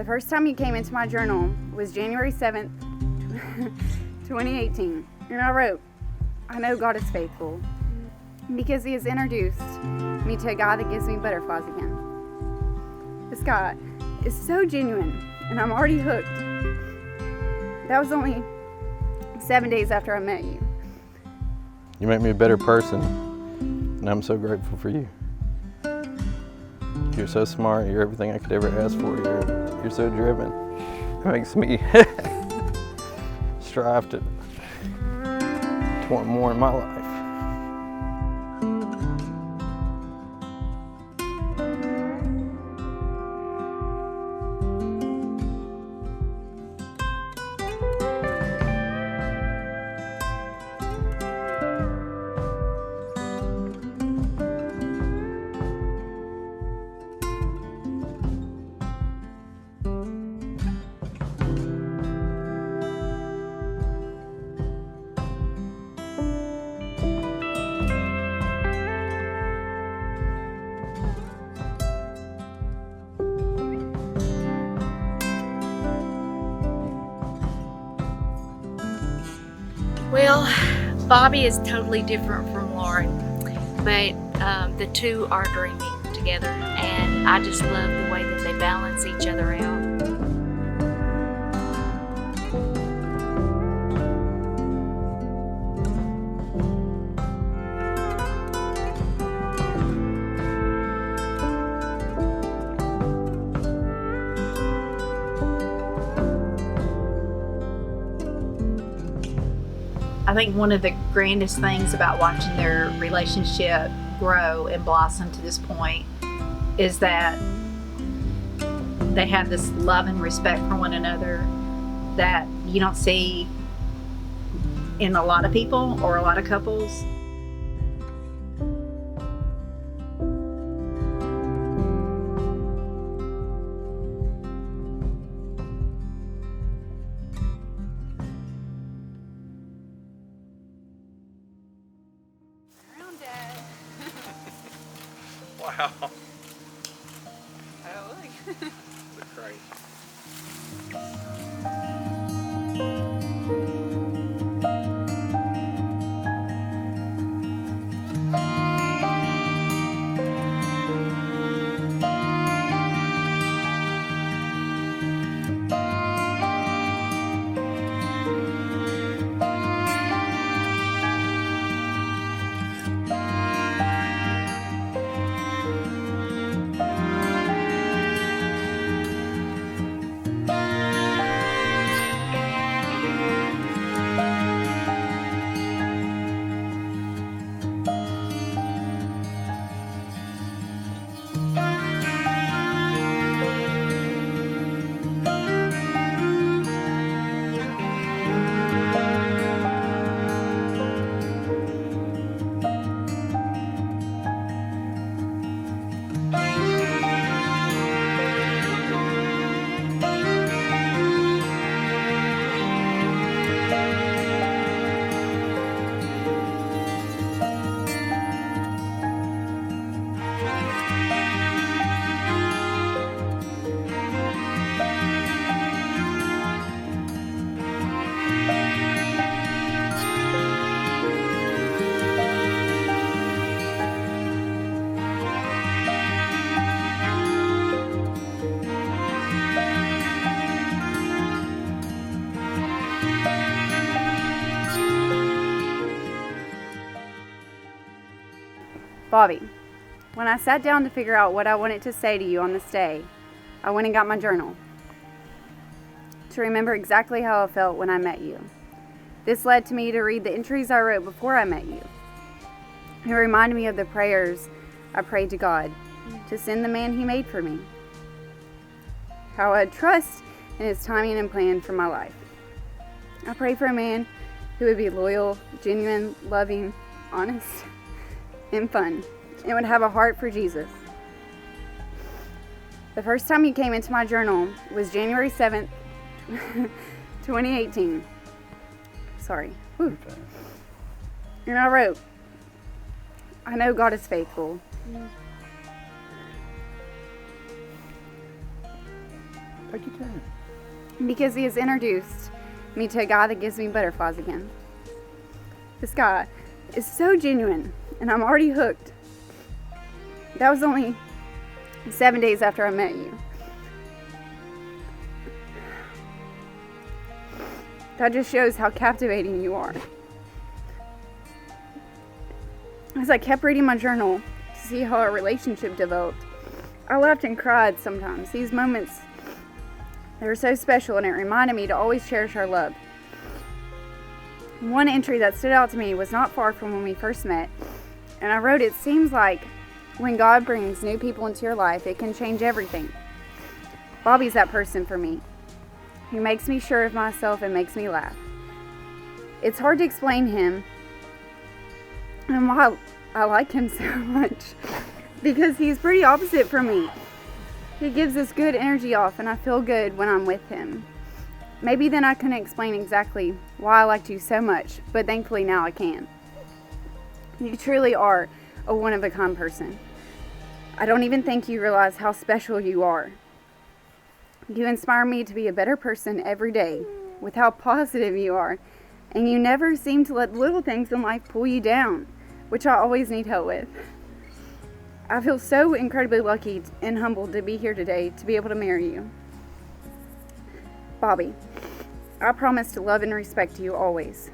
The first time he came into my journal was January 7th, 2018. And I wrote, I know God is faithful because he has introduced me to a guy that gives me butterflies again. This guy is so genuine and I'm already hooked. That was only 7 days after I met you. You make me a better person, and I'm so grateful for you. You're so smart, you're everything I could ever ask for. You're so driven. It makes me strive to want more in my life. Well, Bobby is totally different from Lauren, but the two are dreaming together, and I just love the way that they balance each other out. I think one of the grandest things about watching their relationship grow and blossom to this point is that they have this love and respect for one another that you don't see in a lot of people or a lot of couples. Wow. Oh, look. Look crazy. Bobby, when I sat down to figure out what I wanted to say to you on this day, I went and got my journal to remember exactly how I felt when I met you. This led to me to read the entries I wrote before I met you. It reminded me of the prayers I prayed to God to send the man he made for me. How I trust in his timing and plan for my life. I prayed for a man who would be loyal, genuine, loving, honest, and fun, and would have a heart for Jesus. The first time he came into my journal was January 7th, 2018. Sorry. Whew. And I wrote, I know God is faithful. Take your time. Because he has introduced me to a guy that gives me butterflies again. This guy is so genuine, and I'm already hooked. That was only 7 days after I met you. That just shows how captivating you are. As I kept reading my journal to see how our relationship developed, I laughed and cried sometimes. These moments, they were so special, and it reminded me to always cherish our love. One entry that stood out to me was not far from when we first met, and I wrote, "It seems like when God brings new people into your life, it can change everything." Bobby's that person for me. He makes me sure of myself and makes me laugh. It's hard to explain him and why I like him so much, because he's pretty opposite from me. He gives this good energy off, and I feel good when I'm with him. Maybe then I couldn't explain exactly why I liked you so much, but thankfully now I can. You truly are a one-of-a-kind person. I don't even think you realize how special you are. You inspire me to be a better person every day with how positive you are, and you never seem to let little things in life pull you down, which I always need help with. I feel so incredibly lucky and humbled to be here today to be able to marry you. Bobby, I promise to love and respect you always.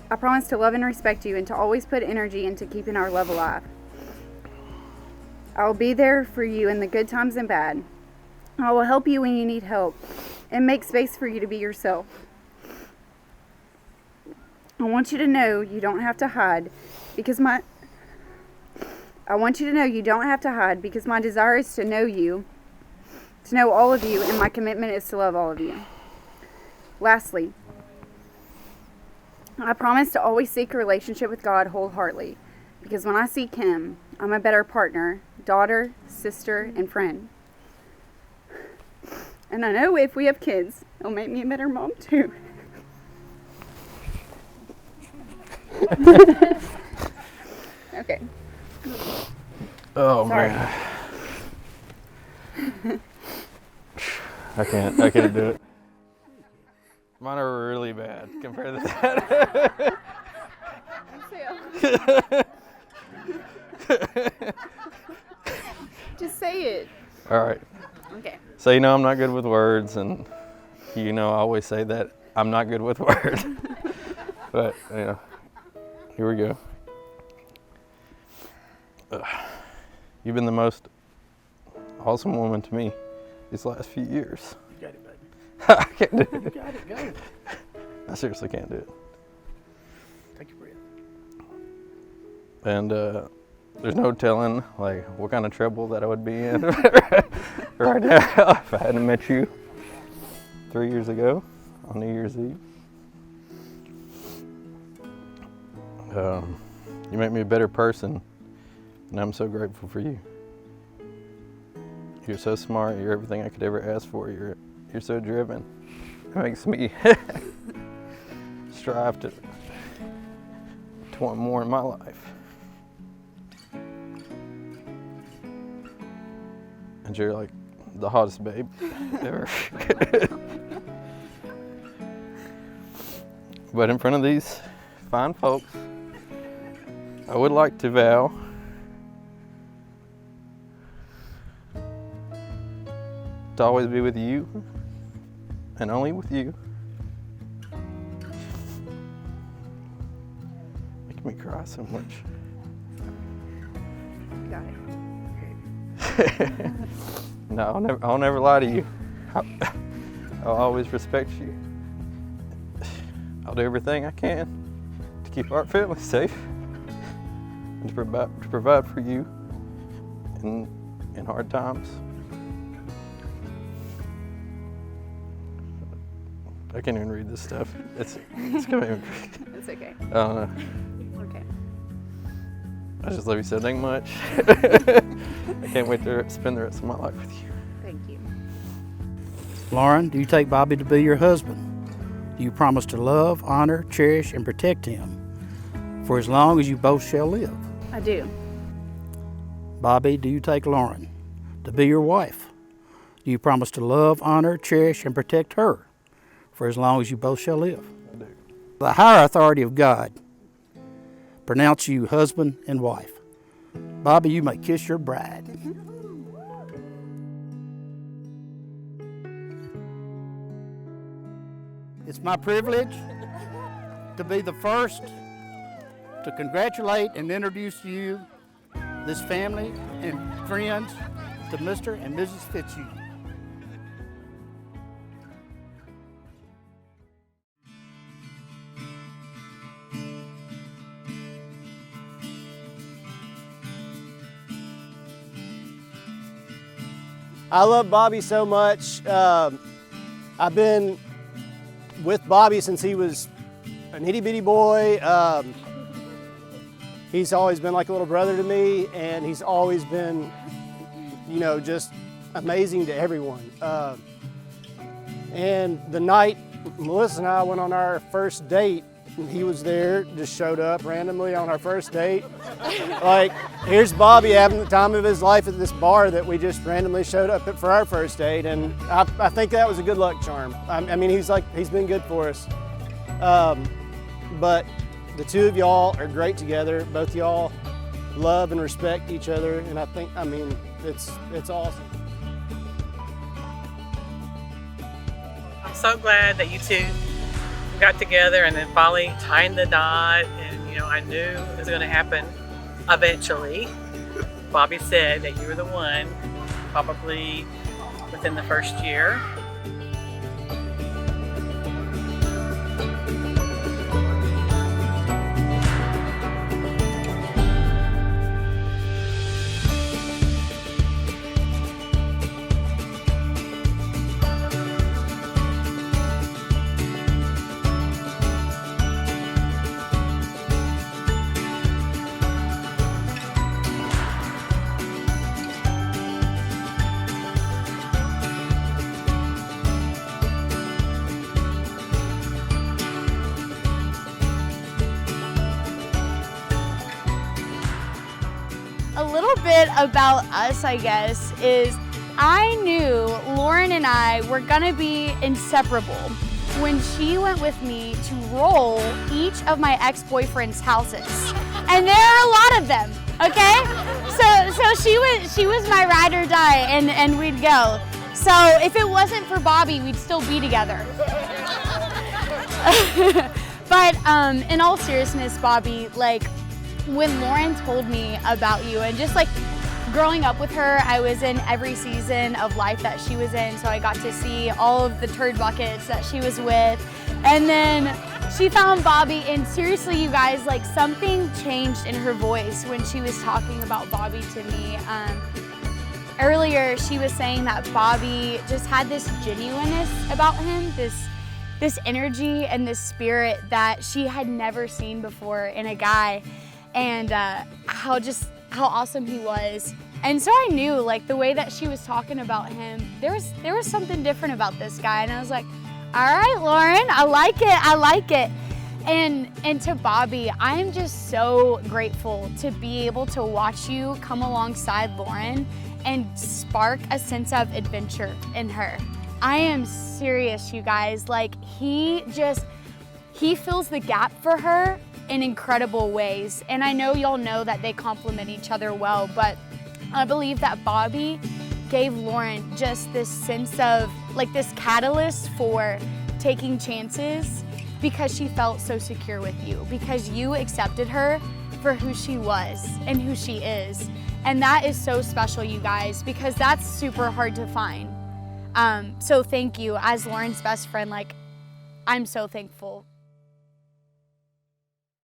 I promise to love and respect you and to always put energy into keeping our love alive. I will be there for you in the good times and bad. I will help you when you need help and make space for you to be yourself. I want you to know you don't have to hide because my desire is to know you, to know all of you, and my commitment is to love all of you. Lastly, I promise to always seek a relationship with God wholeheartedly, because when I seek Him, I'm a better partner, daughter, sister, and friend. And I know if we have kids, it'll make me a better mom too. Okay. Oh, Sorry. man. I can't do it. Mine are really bad compared to that. Just say it. All right. Okay. So you know I'm not good with words, and you know I always say that I'm not good with words. But you know, here we go. You've been the most awesome woman to me these last few years. You got it, baby. I can't do You it. got it, go. I seriously can't do it. Take your breath. And there's no telling like what kind of trouble that I would be in right now if I hadn't met you 3 years ago on New Year's Eve. You make me a better person, and I'm so grateful for you. You're so smart. You're everything I could ever ask for. You're so driven. It makes me strive to want more in my life. And you're like the hottest babe ever. But in front of these fine folks, I would like to vow to always be with you and only with you. Making me cry so much. You got it. No, I'll never lie to you. I'll always respect you. I'll do everything I can to keep our family safe and to provide for you in hard times. I can't even read this stuff. It's coming. It's okay. I don't know. Okay. I just love you so dang much. I can't wait to spend the rest of my life with you. Thank you. Lauren, do you take Bobby to be your husband? Do you promise to love, honor, cherish, and protect him for as long as you both shall live? I do. Bobby, do you take Lauren to be your wife? Do you promise to love, honor, cherish, and protect her for as long as you both shall live? I do. The higher authority of God pronounce you husband and wife. Bobby, you may kiss your bride. It's my privilege to be the first to congratulate and introduce to you this family and friends to Mr. and Mrs. Fitzhugh. I love Bobby so much. I've been with Bobby since he was an itty bitty boy. He's always been like a little brother to me, and he's always been, you know, just amazing to everyone. And the night Melissa and I went on our first date, he was there, just showed up randomly on our first date. Like, here's Bobby having the time of his life at this bar that we just randomly showed up at for our first date, and I think that was a good luck charm. I mean, he's been good for us. But the two of y'all are great together. Both y'all love and respect each other, and I mean, it's awesome. I'm so glad that you two got together and then finally tying the knot, and you know, I knew it was going to happen eventually. Bobby said that you were the one, probably within the first year. A little bit about us, I guess, is I knew Lauren and I were gonna be inseparable when she went with me to roll each of my ex-boyfriend's houses. And there are a lot of them, okay? So she was my ride or die, and we'd go. So if it wasn't for Bobby, we'd still be together. But in all seriousness, Bobby, like, when Lauren told me about you, and just like growing up with her, I was in every season of life that she was in, so I got to see all of the turd buckets that she was with. And then she found Bobby, and seriously, you guys, like, something changed in her voice when she was talking about Bobby to me. Earlier, she was saying that Bobby just had this genuineness about him, this energy and this spirit that she had never seen before in a guy. And how awesome he was. And so I knew, like, the way that she was talking about him, there was something different about this guy. And I was like, all right, Lauren, I like it. And to Bobby, I am just so grateful to be able to watch you come alongside Lauren and spark a sense of adventure in her. I am serious, you guys. Like, he fills the gap for her in incredible ways. And I know y'all know that they complement each other well, but I believe that Bobby gave Lauren just this sense of, like, this catalyst for taking chances because she felt so secure with you, because you accepted her for who she was and who she is. And that is so special, you guys, because that's super hard to find. So thank you. As Lauren's best friend, like, I'm so thankful.